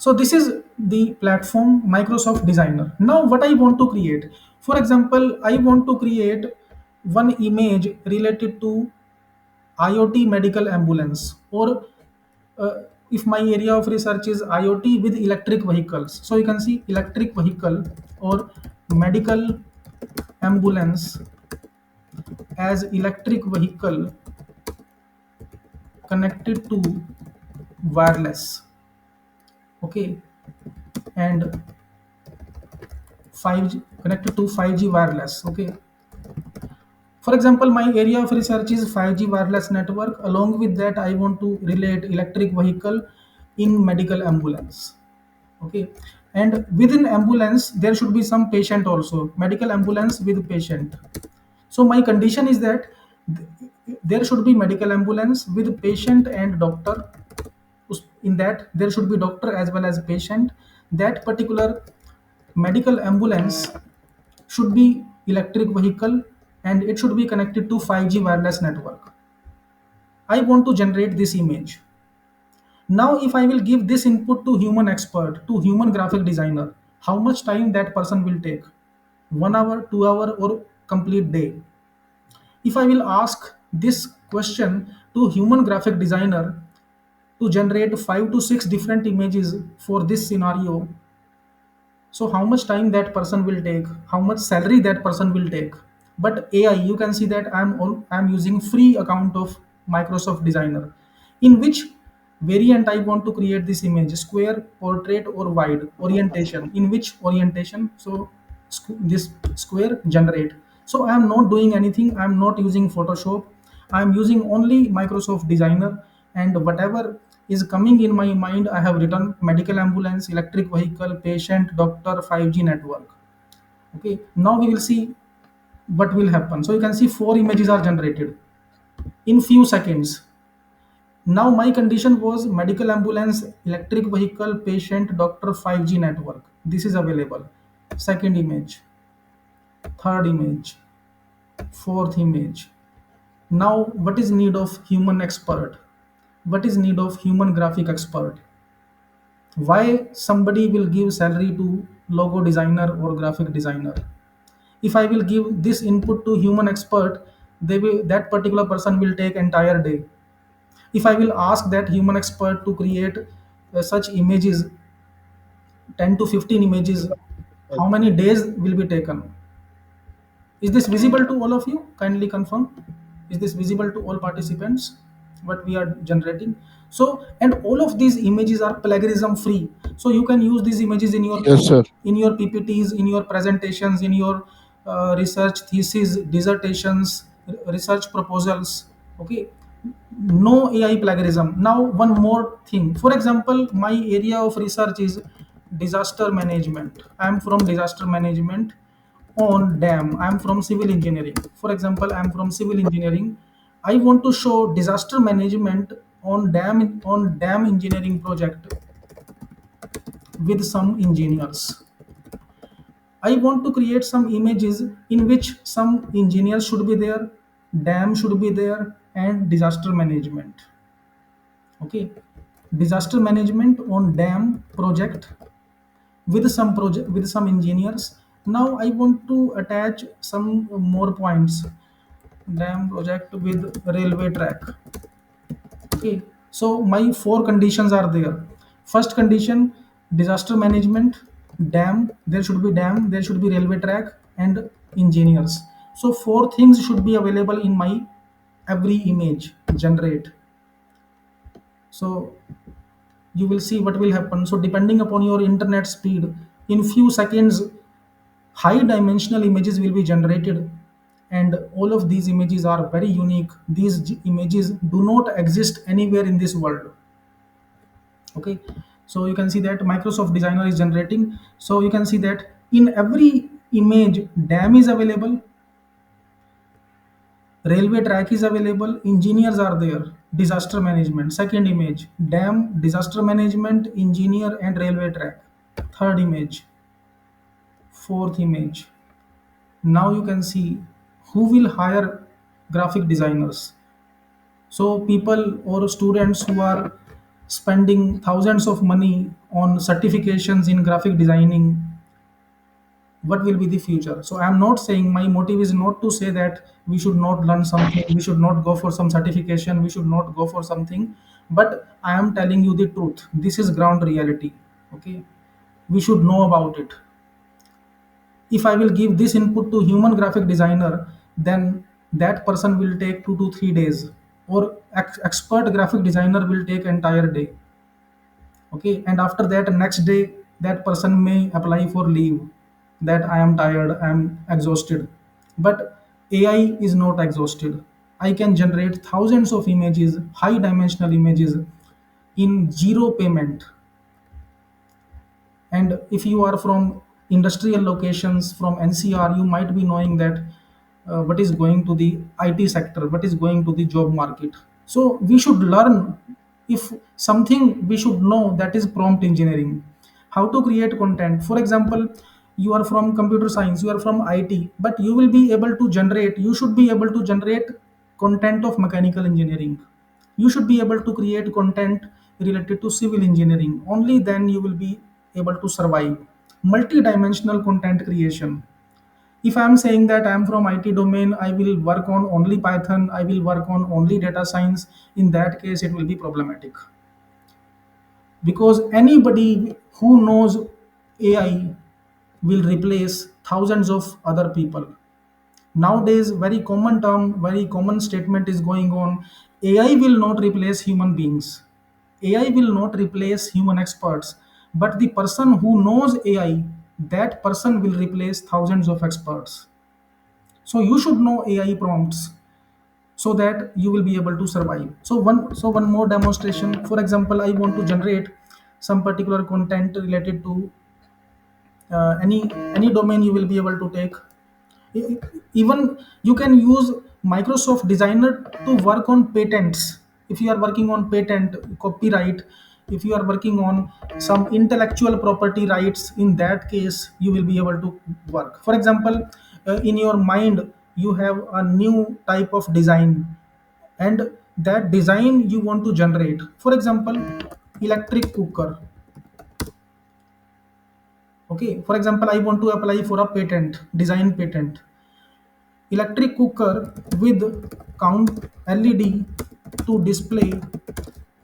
So this is the platform Microsoft Designer. Now what I want to create, for example, I want to create one image related to IoT medical ambulance, or uh, if my area of research is IoT with electric vehicles, so you can see electric vehicle or medical ambulance as electric vehicle connected to wireless, okay, and 5G connected to 5G wireless, okay. For example, my area of research is 5G wireless network. Along with that, I want to relate electric vehicle in medical ambulance. Okay. And within ambulance, there should be some patient also. Medical ambulance with patient. So my condition is that there should be medical ambulance with patient and doctor. In that, there should be doctor as well as patient. That particular medical ambulance should be electric vehicle, and it should be connected to 5G wireless network. I want to generate this image. Now if I will give this input to human expert, to human graphic designer, how much time that person will take? 1 hour, 2 hour, or complete day? If I will ask this question to human graphic designer to generate 5 to 6 different images for this scenario, so how much time that person will take, how much salary that person will take? But AI, you can see that I'm using free account of Microsoft Designer, in which variant I want to create this image: square, portrait, or wide orientation. In which orientation? So this square generate. So I am not doing anything, I am not using Photoshop, I am using only Microsoft Designer. And whatever is coming in my mind, I have written medical ambulance, electric vehicle, patient, doctor, 5G network. Okay, now we will see what will happen. So you can see 4 images are generated in few seconds. Now my condition was medical ambulance, electric vehicle, patient, doctor, 5G network. This is available. Second image, third image, fourth image. Now what is need of human expert? What is need of human graphic expert? Why somebody will give salary to logo designer or graphic designer? If I will give this input to human expert, that particular person will take entire day. If I will ask that human expert to create such images, 10 to 15 images, how many days will be taken? Is this visible to all of you? Kindly confirm. Is this visible to all participants? What we are generating? So, and all of these images are plagiarism free. So you can use these images Yes, sir. in your PPTs, in your presentations, in your research thesis, dissertations, research proposals. Okay, no AI plagiarism. Now, one more thing. For example, my area of research is disaster management. I am from disaster management on dam. I am from civil engineering. For example, I am from civil engineering. I want to show disaster management on dam engineering project with some engineers. I want to create some images in which some engineers should be there, dam should be there, and disaster management. Okay, disaster management on dam project with some engineers. Now I want to attach some more points. Dam project with railway track. Okay, so my four conditions are there. First condition, disaster management, dam, there should be dam, there should be railway track, and engineers. So four things should be available in my every image generate. So you will see what will happen. So depending upon your internet speed, in few seconds high dimensional images will be generated, and all of these images are very unique. These images do not exist anywhere in this world. Okay, so you can see that Microsoft Designer is generating. So you can see that in every image dam is available, railway track is available, engineers are there, disaster management. Second image, dam, disaster management, engineer, and railway track. Third image, fourth image. Now you can see who will hire graphic designers. So people or students who are spending thousands of money on certifications in graphic designing, what will be the future? So I am not saying, my motive is not to say that we should not learn something, we should not go for some certification, we should not go for something, but I am telling you the truth. This is ground reality. Okay, we should know about it. If I will give this input to human graphic designer, then that person will take 2 to 3 days, or expert graphic designer will take entire day. Okay, and after that, next day, that person may apply for leave, that I am tired, I am exhausted. But AI is not exhausted. I can generate thousands of images, high dimensional images, in zero payment. And if you are from industrial locations, from NCR, you might be knowing that what is going to the IT sector, what is going to the job market. So we should learn, if something we should know, that is prompt engineering, how to create content. For example, you are from computer science, you are from IT, but you will be able to generate, you should be able to generate content of mechanical engineering. You should be able to create content related to civil engineering. Only then you will be able to survive. Multi-dimensional content creation. If I'm saying that I'm from IT domain, I will work on only Python, I will work on only data science, in that case it will be problematic, because anybody who knows AI will replace thousands of other people. Nowadays, very common term, very common statement is going on: AI will not replace human beings, AI will not replace human experts, but the person who knows AI, that person will replace thousands of experts. So you should know AI prompts, so that you will be able to survive. So one more demonstration. For example, I want to generate some particular content related to any domain. You will be able to take. E- Even you can use Microsoft Designer to work on patents. If you are working on patent, copyright, if you are working on some intellectual property rights, in that case you will be able to work. For example, in your mind you have a new type of design, and that design you want to generate. For example, electric cooker. Okay, for example, I want to apply for a patent, design patent. Electric cooker with count LED to display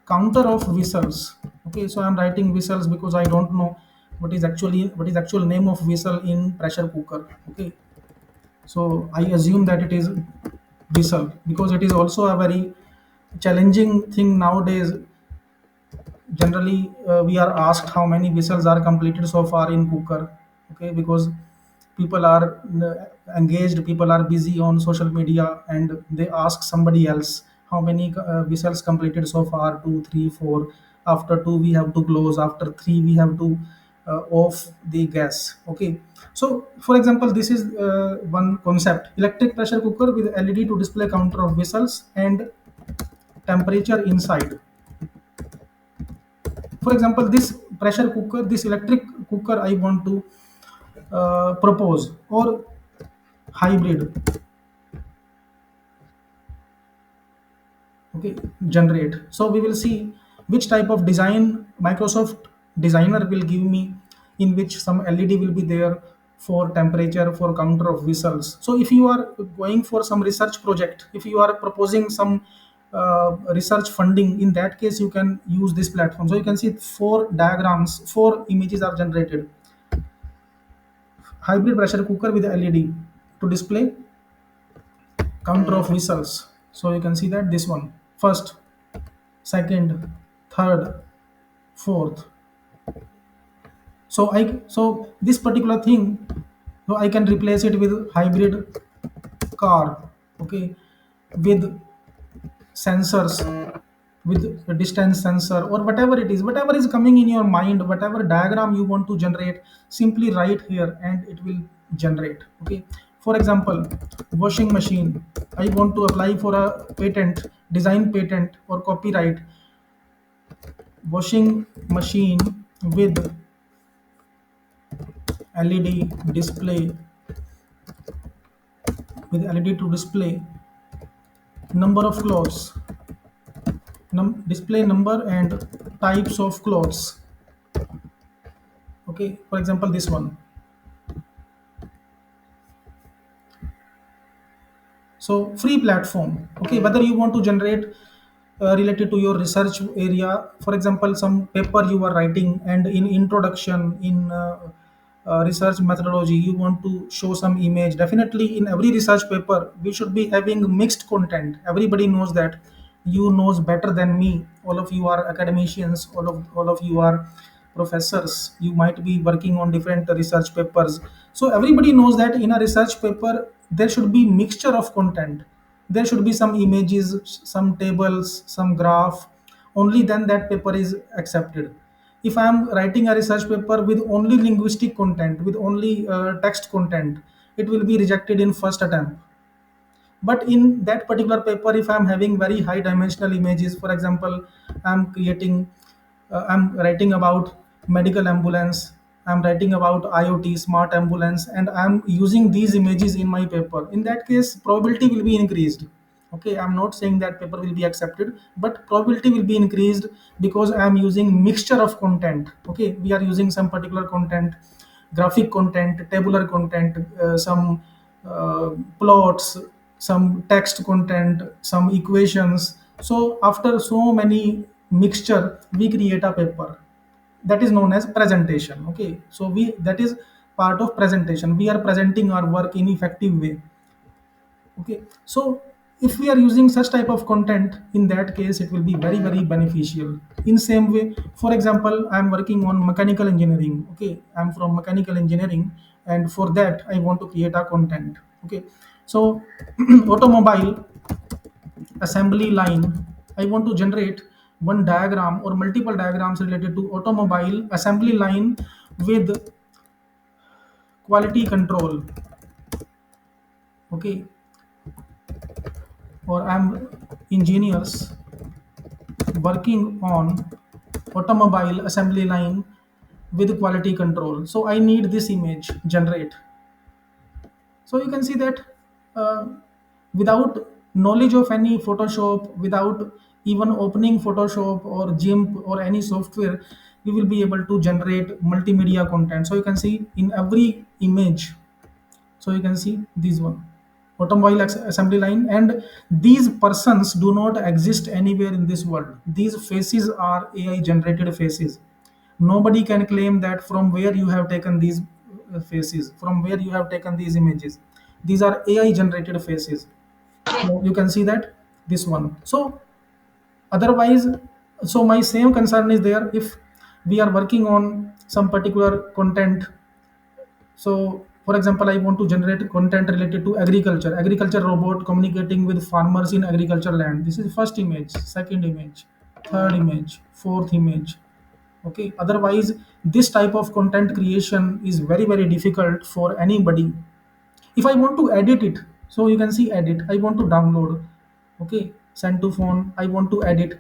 counter of whistles. Okay, so I'm writing whistles because I don't know what is actual name of whistle in pressure cooker. Okay, so I assume that it is whistle, because it is also a very challenging thing nowadays. Generally, we are asked how many whistles are completed so far in cooker. Okay, because people are engaged, people are busy on social media, and they ask somebody else how many whistles completed so far. Two, three, four. After two we have to close, after three we have to off the gas. Okay, so for example, this is one concept: electric pressure cooker with LED to display counter of whistles and temperature inside. For example, this pressure cooker, this electric cooker, I want to propose, or hybrid. Okay, generate. So we will see which type of design Microsoft Designer will give me, in which some LED will be there for temperature, for counter of whistles. So if you are going for some research project, if you are proposing some research funding, in that case you can use this platform. So you can see four diagrams, four images are generated. Hybrid pressure cooker with LED to display counter of whistles. So you can see that this one, first, second, third, fourth. So this particular thing, so I can replace it with hybrid car. Okay, with sensors, with a distance sensor, or whatever it is, whatever is coming in your mind, whatever diagram you want to generate, simply write here and it will generate. Okay, for example, washing machine. I want to apply for a patent, design patent or copyright. Washing machine with LED display, with LED to display number of clothes, display number and types of clothes. Okay, for example, this one. So free platform. Okay, whether you want to generate related to your research area, for example, some paper you are writing, and in introduction, in research methodology, you want to show some image. Definitely, in every research paper, we should be having mixed content. Everybody knows that. You knows better than me. All of you are academicians. All of you are professors. You might be working on different research papers, so everybody knows that in a research paper there should be mixture of content. There should be some images, some tables, some graph. Only then that paper is accepted. If I am writing a research paper with only linguistic content, with only text content, it will be rejected in first attempt. But in that particular paper, if I'm having very high dimensional images, for example, I'm writing about medical ambulance, I'm writing about IoT smart ambulance, and I'm using these images in my paper, in that case probability will be increased. Okay, I'm not saying that paper will be accepted, but probability will be increased because I'm using mixture of content. Okay, we are using some particular content, graphic content, tabular content, some plots, some text content, some equations. So after so many mixture, we create a paper that is known as presentation. Okay, so we that is part of presentation. We are presenting our work in effective way. Okay, so if we are using such type of content, in that case it will be very very beneficial. In same way, for example, I am working on mechanical engineering. Okay, I'm from mechanical engineering, and for that I want to create a content. Okay, so automobile assembly line, I want to generate one diagram or multiple diagrams related to automobile assembly line with quality control. Okay, or I'm engineers working on automobile assembly line with quality control, so I need this image generate. So you can see that uh, without knowledge of any Photoshop, without even opening Photoshop or GIMP or any software, we will be able to generate multimedia content. So you can see in every image, so you can see this one, automobile assembly line, and these persons do not exist anywhere in this world. These faces are AI generated faces. Nobody can claim that from where you have taken these faces, from where you have taken these images. These are AI generated faces. So you can see that this one. So otherwise, so my same concern is there. If we are working on some particular content, so, for example, I want to generate content related to agriculture. Agriculture robot communicating with farmers in agriculture land. This is first image, second image, third image, fourth image. Okay. Otherwise, this type of content creation is very very difficult for anybody. If I want to edit it, so you can see edit. I want to download. Okay, send to phone. I want to edit.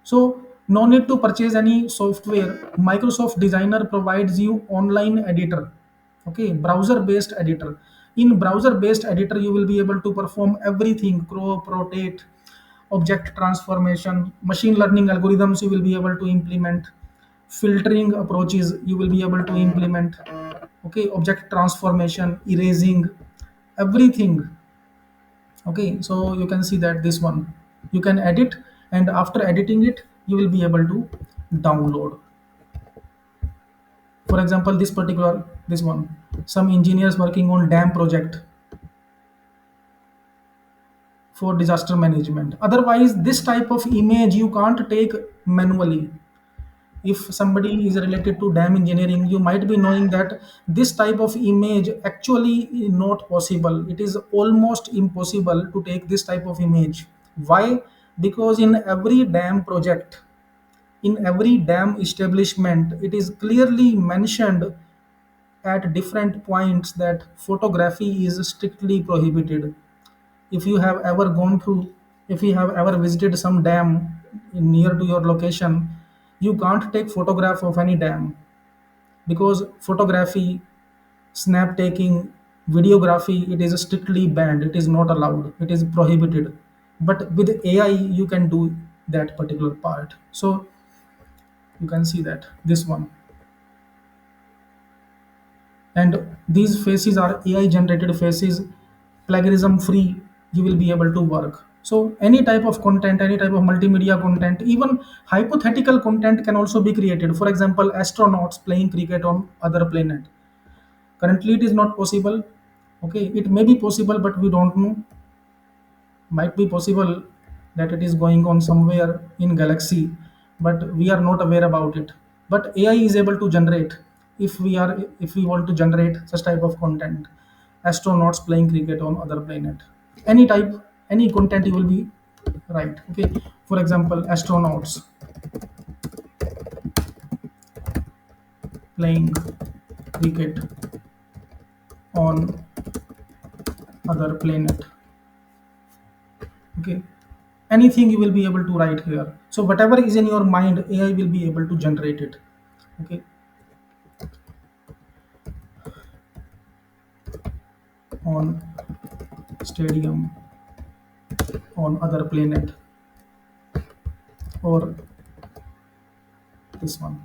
So no need to purchase any software. Microsoft Designer provides you online editor. Okay, browser based editor. In browser based editor, you will be able to perform everything: crop, rotate, object transformation, machine learning algorithms you will be able to implement, filtering approaches you will be able to implement. Okay, object transformation, erasing, everything. Okay, so you can see that this one you can edit, and after editing it you will be able to download. For example, this particular, this one, some engineers working on dam project for disaster management. Otherwise, this type of image you can't take manually. If somebody is related to dam engineering, you might be knowing that this type of image actually is not possible. It is almost impossible to take this type of image. Why? Because in every dam project, in every dam establishment, it is clearly mentioned at different points that photography is strictly prohibited. If you have ever gone through, if you have ever visited some dam near to your location, you can't take photograph of any dam, because photography, snap taking, videography, it is strictly banned. It is not allowed, it is prohibited. But with AI you can do that particular part. So you can see that this one. and these faces are AI generated faces, plagiarism free. You will be able to work. So any type of content, any type of multimedia content, even hypothetical content can also be created. For example, astronauts playing cricket on other planet. Currently it is not possible. Okay, it may be possible, but we don't know. Might be possible that it is going on somewhere in galaxy, but we are not aware about it. But AI is able to generate, if we want to generate such type of content, astronauts playing cricket on other planet, any type, any content you will be right. Okay, for example, astronauts playing cricket on other planet. Okay, anything you will be able to write here. So whatever is in your mind, AI will be able to generate it. Okay, on stadium on other planet, or this one.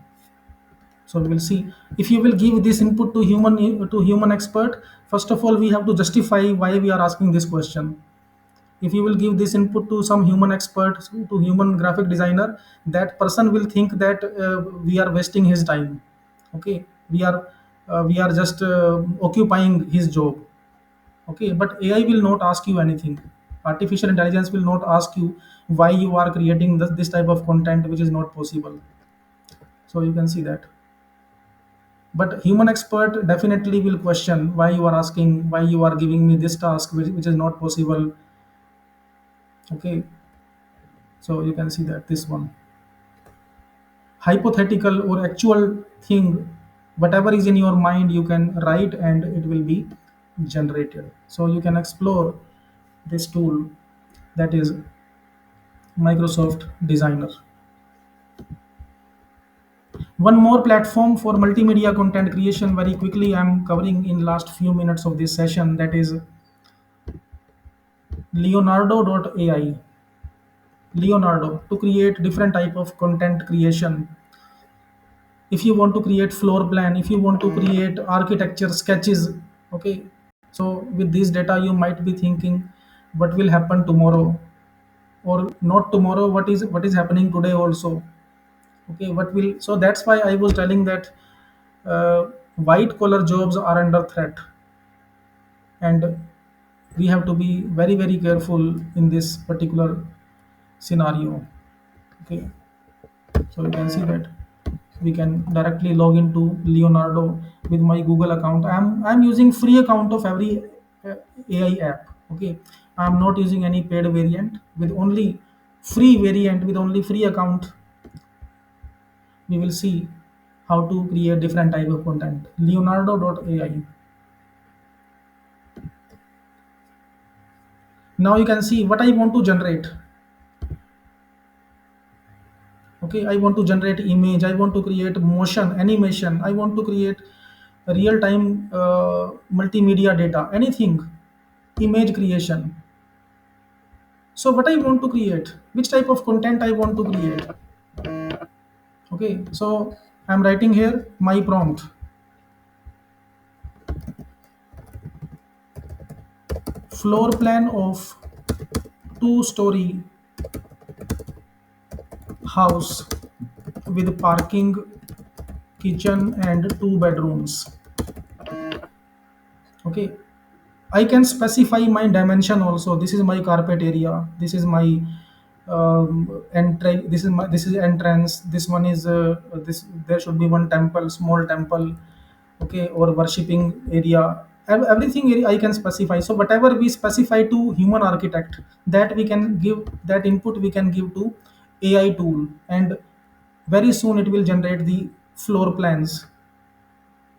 So we will see. If you will give this input to human expert, first of all we have to justify why we are asking this question. If you will give this input to some human expert, to human graphic designer, that person will think that we are wasting his time. Okay, we are just occupying his job. Okay, but AI will not ask you anything. Artificial intelligence will not ask you why you are creating this type of content which is not possible. So you can see that. But human expert definitely will question why you are asking, why you are giving me this task which is not possible. Okay, so you can see that this one. Hypothetical or actual thing, whatever is in your mind, you can write and it will be generated. So you can explore this tool, that is Microsoft Designer. One more platform for multimedia content creation, very quickly I'm covering in last few minutes of this session, that is Leonardo.ai. Leonardo, to create different type of content creation. If you want to create floor plan, if you want to create architecture sketches. Okay, so with this data you might be thinking, what will happen tomorrow, or not tomorrow, what is happening today also. Okay, what will, so that's why I was telling that white collar jobs are under threat, and we have to be very very careful in this particular scenario. Okay, so you can see that we can directly log into Leonardo with my Google account. I'm using free account of every uh, AI app. Okay, I'm not using any paid variant. With only free variant, with only free account, we will see how to create different type of content. Leonardo.ai. Now you can see what I want to generate. Okay, I want to generate image, I want to create motion animation, I want to create real time multimedia data, anything, image creation. So what I want to create, which type of content I want to create. Okay, so I'm writing here my prompt: floor plan of two-story house with parking, kitchen and two bedrooms. Okay, I can specify my dimension also. This is my carpet area. This is my entry. This is entrance. This one is this. There should be one temple, small temple. Okay, or worshipping area. Everything I can specify. So whatever we specify to human architect, that we can give, that input we can give to AI tool, and very soon it will generate the floor plans.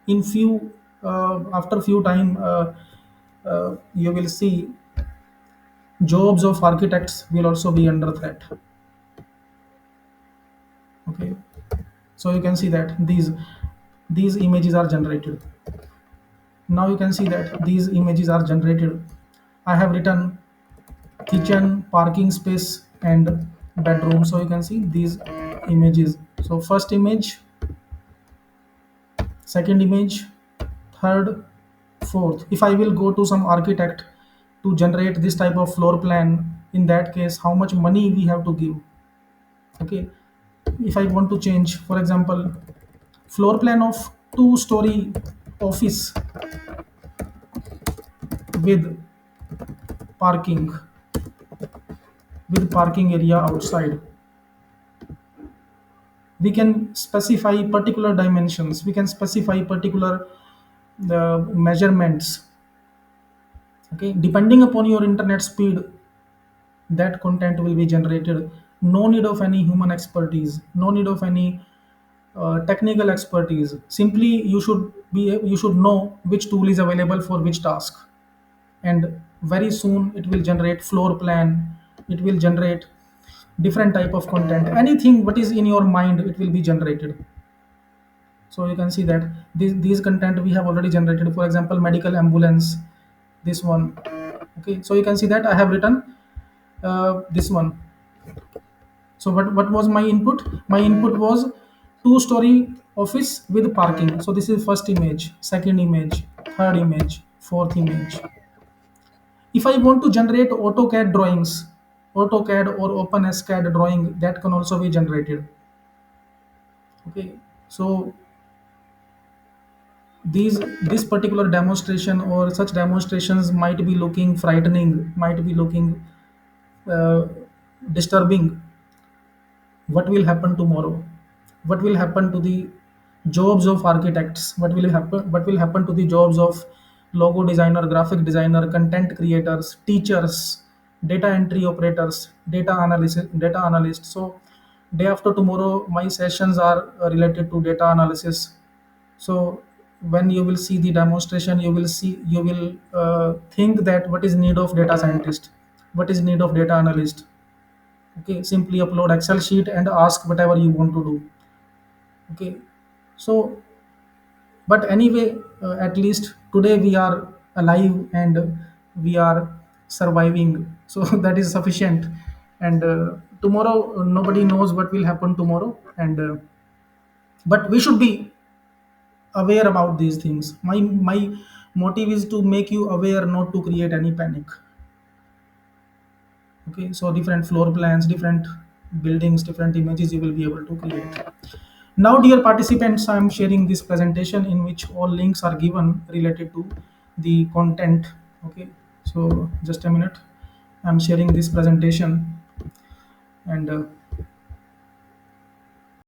In few after few time, you will see jobs of architects will also be under threat. Okay, so you can see that these images are generated. Now you can see that these images are generated. I have written kitchen, parking space and bedroom. So you can see these images. So first image, second image, third, fourth. If I will go to some architect to generate this type of floor plan, in that case how much money we have to give. Okay, if I want to change, for example, floor plan of two-story office with parking, with parking area outside, we can specify particular dimensions, we can specify particular the measurements. Okay, depending upon your internet speed, that content will be generated. No need of any human expertise, no need of any technical expertise. Simply you should know which tool is available for which task, and very soon it will generate floor plan, it will generate different type of content. Anything what is in your mind, it will be generated. So you can see that these content we have already generated. For example, medical ambulance, this one. Okay, so you can see that I have written this one. So what was my input? My input was two-story office with parking. So this is first image, second image, third image, fourth image. If I want to generate AutoCAD drawings, AutoCAD or OpenSCAD drawing, that can also be generated. Okay, so these this particular demonstration or such demonstrations might be looking frightening, might be looking uh, disturbing. What will happen tomorrow? What will happen to the jobs of architects? What will happen to the jobs of logo designer, graphic designer, content creators, teachers, data entry operators, data analysts? So day after tomorrow my sessions are related to data analysis. So when you will see the demonstration, you will think that what is need of data scientist, what is need of data analyst. Okay, simply upload Excel sheet and ask whatever you want to do. Okay, so but anyway, at least today we are alive and we are surviving, so that is sufficient. And tomorrow, nobody knows what will happen tomorrow, and but we should be aware about these things. My motive is to make you aware, not to create any panic. Okay, so different floor plans, different buildings, different images you will be able to create. Now, dear participants, I am sharing this presentation in which all links are given related to the content. Okay, so just a minute. I'm sharing this presentation, and